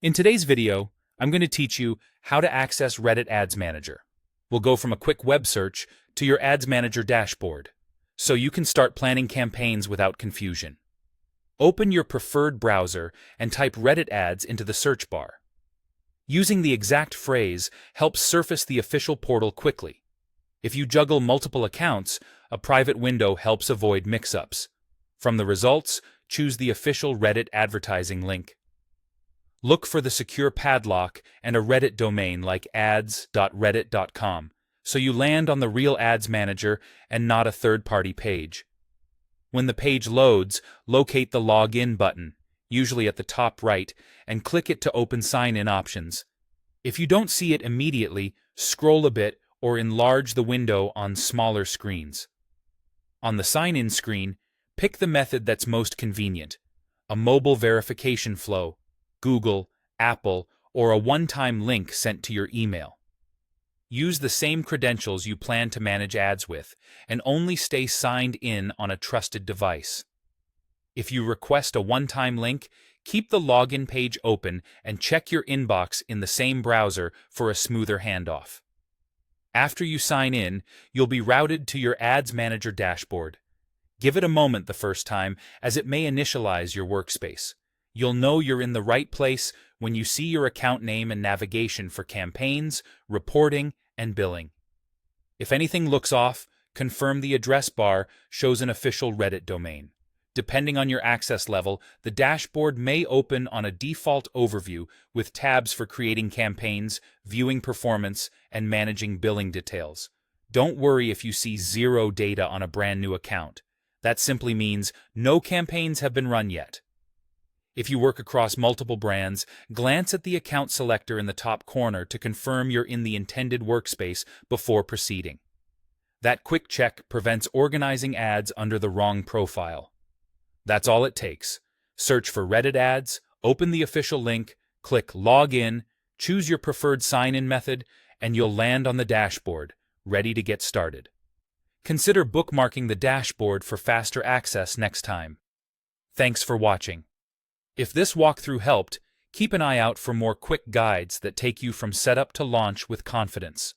In today's video, I'm going to teach you how to access Reddit Ads Manager. We'll go from a quick web search to your Ads Manager dashboard, so you can start planning campaigns without confusion. Open your preferred browser and type Reddit Ads into the search bar. Using the exact phrase helps surface the official portal quickly. If you juggle multiple accounts, a private window helps avoid mix-ups. From the results, choose the official Reddit advertising link. Look for the secure padlock and a Reddit domain like ads.reddit.com, so you land on the real Ads Manager and not a third-party page. When the page loads, locate the Login button, usually at the top right, and click it to open sign-in options. If you don't see it immediately, scroll a bit or enlarge the window on smaller screens. On the sign-in screen, pick the method that's most convenient, a mobile verification flow, Google, Apple, or a one-time link sent to your email. Use the same credentials you plan to manage ads with, and only stay signed in on a trusted device. If you request a one-time link, keep the login page open and check your inbox in the same browser for a smoother handoff. After you sign in, you'll be routed to your Ads Manager dashboard. Give it a moment the first time, as it may initialize your workspace. You'll know you're in the right place when you see your account name and navigation for campaigns, reporting, and billing. If anything looks off, confirm the address bar shows an official Reddit domain. Depending on your access level, the dashboard may open on a default overview with tabs for creating campaigns, viewing performance, and managing billing details. Don't worry if you see zero data on a brand new account. That simply means no campaigns have been run yet. If you work across multiple brands, glance at the account selector in the top corner to confirm you're in the intended workspace before proceeding. That quick check prevents organizing ads under the wrong profile. That's all it takes. Search for Reddit Ads, open the official link, click Log In, choose your preferred sign-in method, and you'll land on the dashboard, ready to get started. Consider bookmarking the dashboard for faster access next time. Thanks for watching. If this walkthrough helped, keep an eye out for more quick guides that take you from setup to launch with confidence.